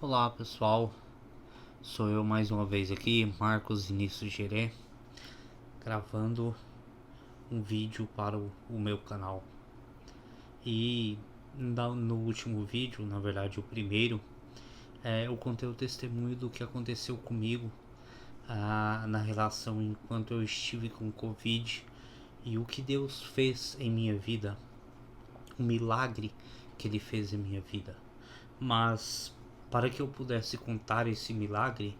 Olá pessoal, sou eu mais uma vez aqui, Marcos Vinícius Gerê, gravando um vídeo para o meu canal. E no último vídeo, na verdade o primeiro, eu contei o testemunho do que aconteceu comigo na relação enquanto eu estive com Covid e o que Deus fez em minha vida, o milagre que Ele fez em minha vida. Mas para que eu pudesse contar esse milagre,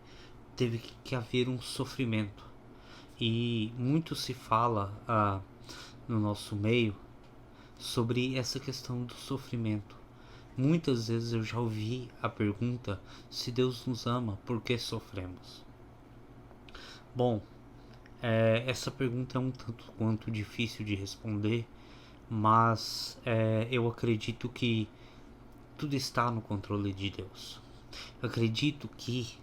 teve que haver um sofrimento. E muito se fala no nosso meio sobre essa questão do sofrimento. Muitas vezes eu já ouvi a pergunta: se Deus nos ama, por que sofremos? Bom, essa pergunta é um tanto quanto difícil de responder, mas eu acredito que tudo está no controle de Deus. Eu acredito que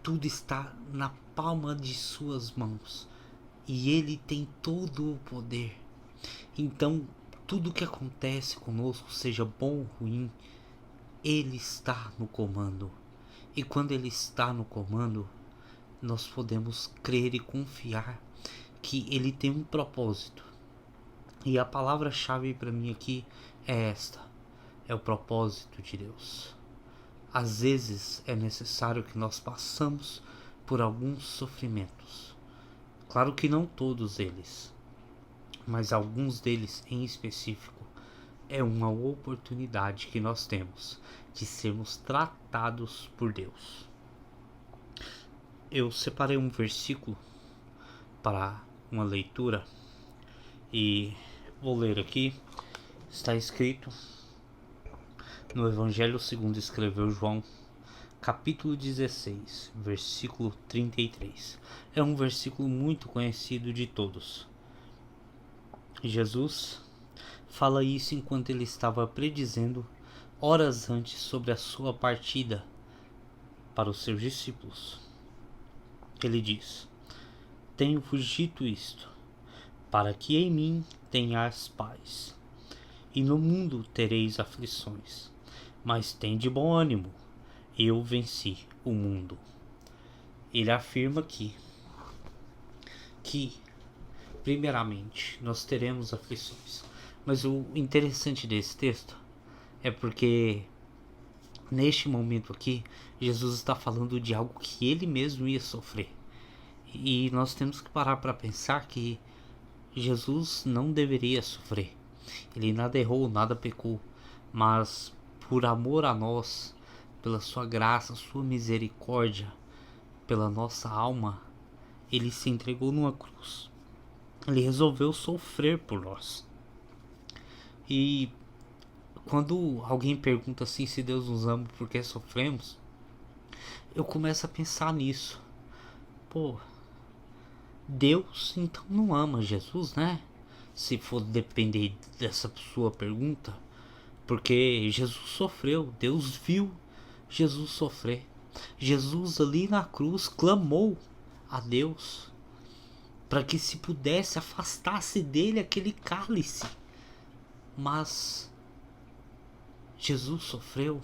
tudo está na palma de suas mãos e Ele tem todo o poder. Então, tudo que acontece conosco, seja bom ou ruim, Ele está no comando. E quando Ele está no comando, nós podemos crer e confiar que Ele tem um propósito. E a palavra-chave para mim aqui é esta: é o propósito de Deus. Às vezes é necessário que nós passamos por alguns sofrimentos. Claro que não todos eles, mas alguns deles em específico é uma oportunidade que nós temos de sermos tratados por Deus. Eu separei um versículo para uma leitura e vou ler aqui. Está escrito no Evangelho segundo escreveu João, capítulo 16, versículo 33. É um versículo muito conhecido de todos. Jesus fala isso enquanto ele estava predizendo horas antes sobre a sua partida para os seus discípulos. Ele diz: tenho-vos dito isto, para que em mim tenhais paz. E no mundo tereis aflições, mas tende bom ânimo, eu venci o mundo. Ele afirma que primeiramente nós teremos aflições. Mas o interessante desse texto é porque neste momento aqui Jesus está falando de algo que ele mesmo ia sofrer. E nós temos que parar para pensar que Jesus não deveria sofrer. Ele nada errou, nada pecou, mas por amor a nós, pela sua graça, sua misericórdia, pela nossa alma, ele se entregou numa cruz. Ele resolveu sofrer por nós. E quando alguém pergunta assim se Deus nos ama por que sofremos, eu começo a pensar nisso. Pô, Deus então não ama Jesus, né? Se for depender dessa sua pergunta, porque Jesus sofreu, Deus viu Jesus sofrer. Jesus ali na cruz clamou a Deus para que se pudesse afastasse dele aquele cálice. Mas Jesus sofreu.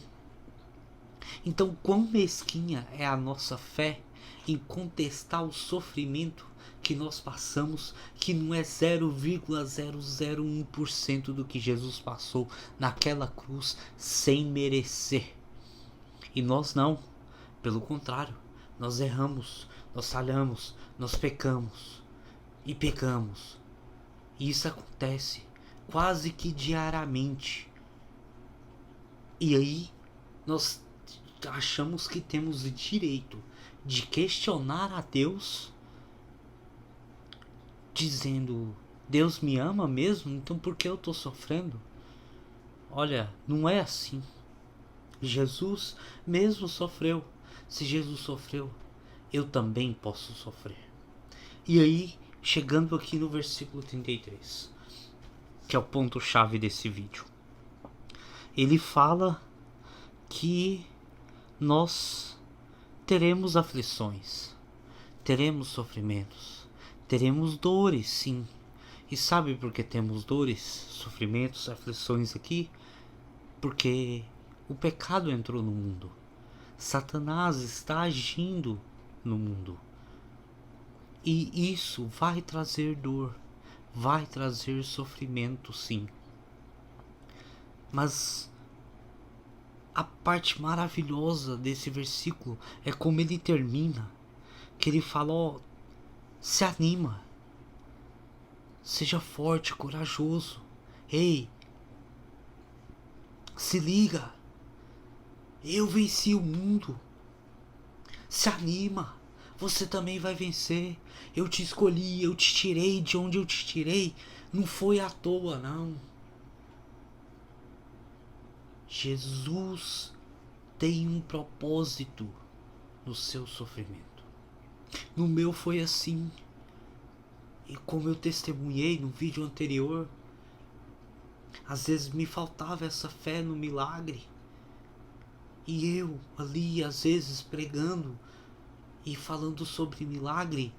Então quão mesquinha é a nossa fé em contestar o sofrimento que nós passamos, que não é 0,001% do que Jesus passou naquela cruz sem merecer. E nós não, pelo contrário, nós erramos, nós falhamos, nós pecamos e pecamos. E isso acontece quase que diariamente. E aí nós achamos que temos o direito de questionar a Deus, dizendo: Deus me ama mesmo? Então por que eu estou sofrendo? Olha, não é assim. Jesus mesmo sofreu. Se Jesus sofreu, eu também posso sofrer. E aí, chegando aqui no versículo 33, que é o ponto-chave desse vídeo, ele fala que nós teremos aflições, teremos sofrimentos, teremos dores, sim. E sabe por que temos dores, sofrimentos, aflições aqui? Porque O pecado entrou no mundo. Satanás está agindo no mundo. E isso vai trazer dor, vai trazer sofrimento, sim. Mas a parte maravilhosa desse versículo é como ele termina. Que ele fala, ó, se anima. Seja forte, corajoso. Ei, se liga. Eu venci o mundo. Se anima. Você também vai vencer. Eu te escolhi, eu te tirei de onde eu te tirei. Não foi à toa, não. Jesus tem um propósito no seu sofrimento. No meu foi assim. E como eu testemunhei no vídeo anterior, às vezes me faltava essa fé no milagre. E eu ali, às vezes, pregando e falando sobre milagre,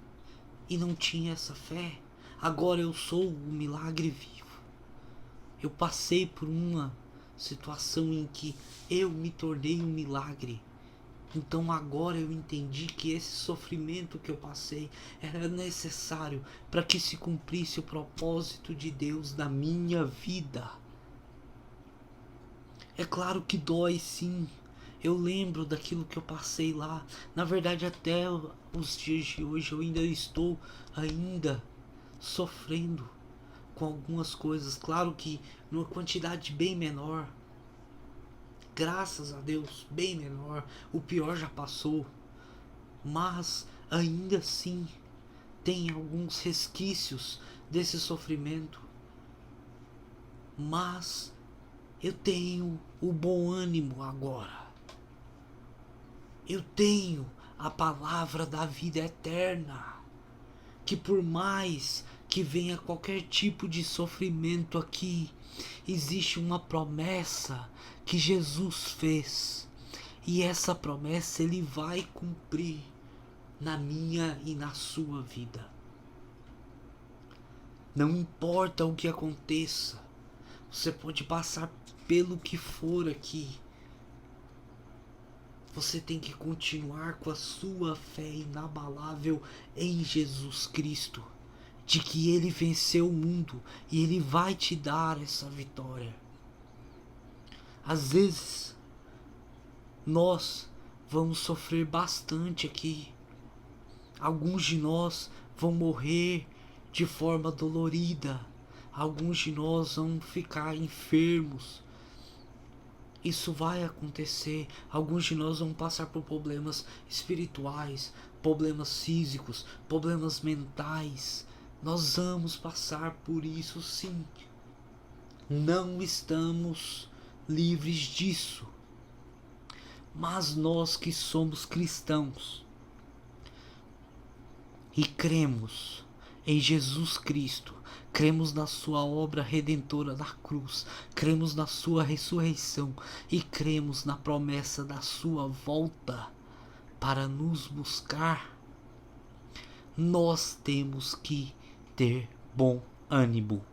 e não tinha essa fé. Agora eu sou o milagre vivo. Eu passei por uma situação em que eu me tornei um milagre. Então agora eu entendi que esse sofrimento que eu passei era necessário para que se cumprisse o propósito de Deus na minha vida. É claro que dói, sim. Eu lembro daquilo que eu passei lá. Na verdade, até os dias de hoje eu ainda estou sofrendo com algumas coisas. Claro que numa quantidade bem menor. Graças a Deus, bem menor. O pior já passou. Mas ainda assim tem alguns resquícios desse sofrimento. Mas eu tenho o bom ânimo agora. Eu tenho a palavra da vida eterna. Que por mais que venha qualquer tipo de sofrimento aqui, existe uma promessa que Jesus fez. E essa promessa ele vai cumprir na minha e na sua vida. Não importa o que aconteça, você pode passar pelo que for aqui. Você tem que continuar com a sua fé inabalável em Jesus Cristo, de que Ele venceu o mundo e Ele vai te dar essa vitória. Às vezes, nós vamos sofrer bastante aqui. Alguns de nós vão morrer de forma dolorida. Alguns de nós vão ficar enfermos. Isso vai acontecer. Alguns de nós vão passar por problemas espirituais, problemas físicos, problemas mentais. Nós vamos passar por isso, sim. Não estamos livres disso. Mas nós que somos cristãos e cremos em Jesus Cristo, cremos na sua obra redentora da cruz, cremos na sua ressurreição e cremos na promessa da sua volta para nos buscar. Nós temos que ter bom ânimo,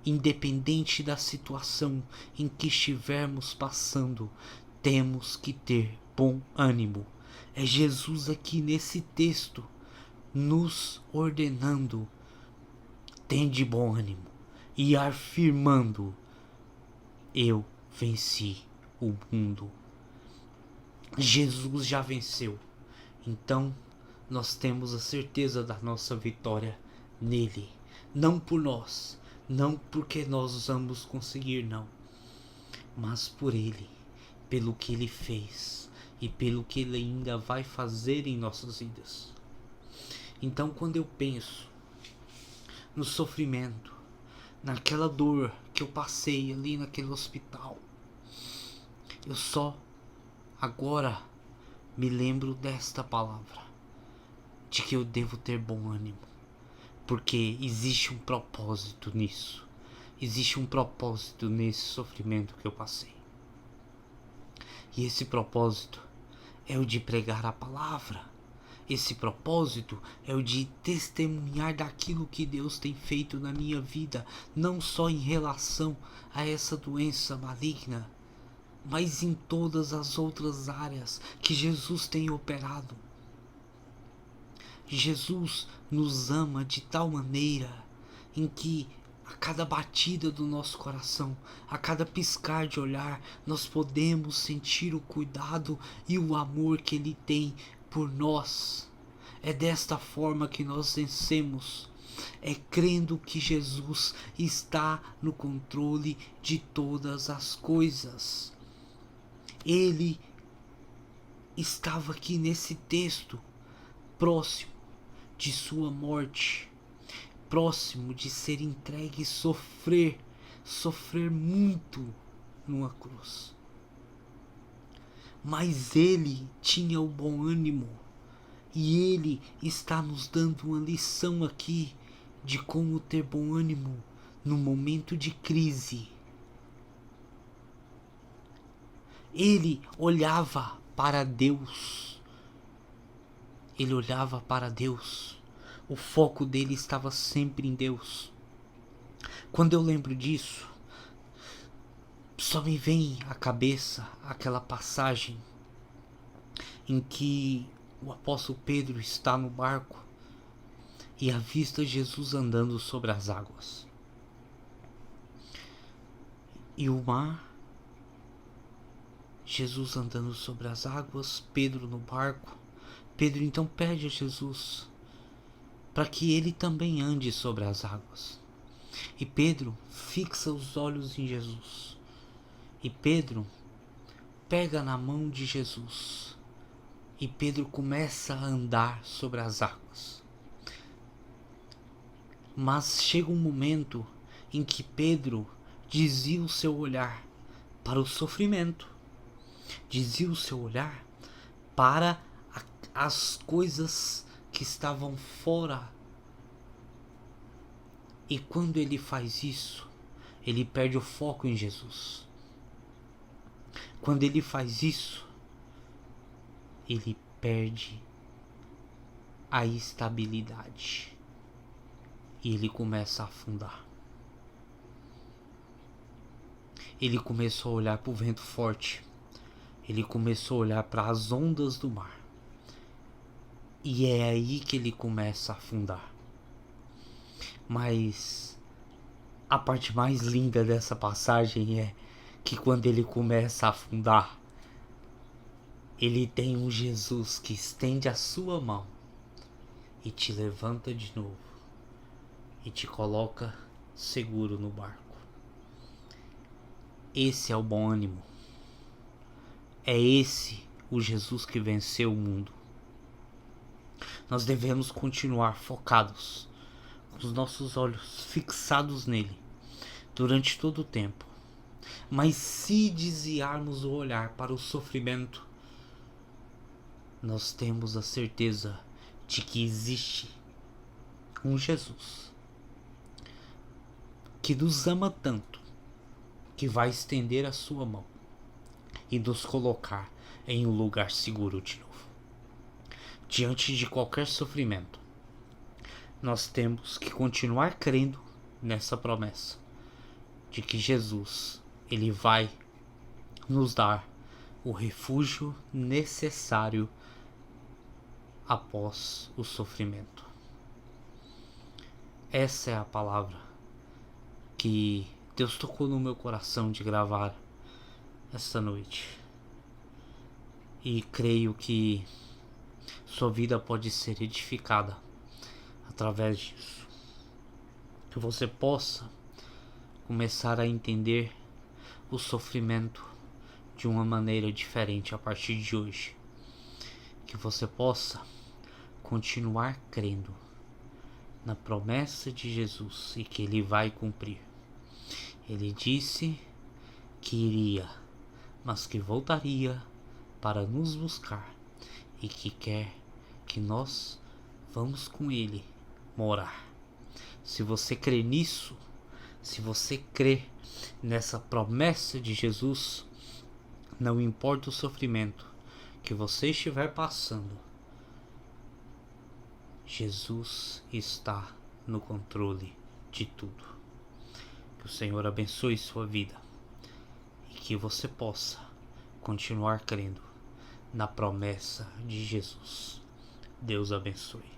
independente da situação em que estivermos passando. Temos que ter bom ânimo. É Jesus aqui nesse texto nos ordenando: tende bom ânimo, e afirmando: eu venci o mundo. Jesus já venceu. Então nós temos a certeza da nossa vitória nele. Não por nós, não porque nós vamos conseguir, não, mas por ele, pelo que ele fez e pelo que ele ainda vai fazer em nossas vidas. Então quando eu penso no sofrimento, naquela dor que eu passei ali naquele hospital, eu só agora me lembro desta palavra, de que eu devo ter bom ânimo, porque existe um propósito nisso, existe um propósito nesse sofrimento que eu passei, e esse propósito é o de pregar a palavra. Esse propósito é o de testemunhar daquilo que Deus tem feito na minha vida, não só em relação a essa doença maligna, mas em todas as outras áreas que Jesus tem operado. Jesus nos ama de tal maneira em que a cada batida do nosso coração, a cada piscar de olhar, nós podemos sentir o cuidado e o amor que Ele tem por nós. É desta forma que nós vencemos. É crendo que Jesus está no controle de todas as coisas. Ele estava aqui nesse texto, próximo de sua morte, próximo de ser entregue e sofrer muito numa cruz. Mas ele tinha o bom ânimo, e ele está nos dando uma lição aqui de como ter bom ânimo no momento de crise. Ele olhava para Deus. Ele olhava para Deus. O foco dele estava sempre em Deus. Quando eu lembro disso, só me vem à cabeça aquela passagem em que o apóstolo Pedro está no barco e avista Jesus andando sobre as águas. E o mar, Jesus andando sobre as águas, Pedro no barco. Pedro então pede a Jesus para que ele também ande sobre as águas. E Pedro fixa os olhos em Jesus. E Pedro pega na mão de Jesus. E Pedro começa a andar sobre as águas. Mas chega um momento em que Pedro desvia o seu olhar para o sofrimento. Desvia o seu olhar para as coisas que estavam fora. E quando ele faz isso, ele perde o foco em Jesus. Quando ele faz isso, ele perde a estabilidade. E ele começa a afundar. Ele começou a olhar para o vento forte. Ele começou a olhar para as ondas do mar. E é aí que ele começa a afundar. Mas a parte mais linda dessa passagem é que quando ele começa a afundar, ele tem um Jesus que estende a sua mão e te levanta de novo e te coloca seguro no barco. Esse é o bom ânimo. É esse o Jesus que venceu o mundo. Nós devemos continuar focados, com os nossos olhos fixados nele, durante todo o tempo. Mas se desviarmos o olhar para o sofrimento, nós temos a certeza de que existe um Jesus que nos ama tanto, que vai estender a sua mão e nos colocar em um lugar seguro de novo. Diante de qualquer sofrimento, nós temos que continuar crendo nessa promessa de que Jesus, ele vai nos dar o refúgio necessário após o sofrimento. Essa é a palavra que Deus tocou no meu coração de gravar esta noite. E creio que sua vida pode ser edificada através disso. Que você possa começar a entender o sofrimento de uma maneira diferente a partir de hoje. Que você possa continuar crendo na promessa de Jesus e que ele vai cumprir. Ele disse que iria, mas que voltaria para nos buscar e que quer que nós vamos com ele morar. Se você crê nisso, se você crê nessa promessa de Jesus, não importa o sofrimento que você estiver passando, Jesus está no controle de tudo. Que o Senhor abençoe sua vida e que você possa continuar crendo na promessa de Jesus. Deus abençoe.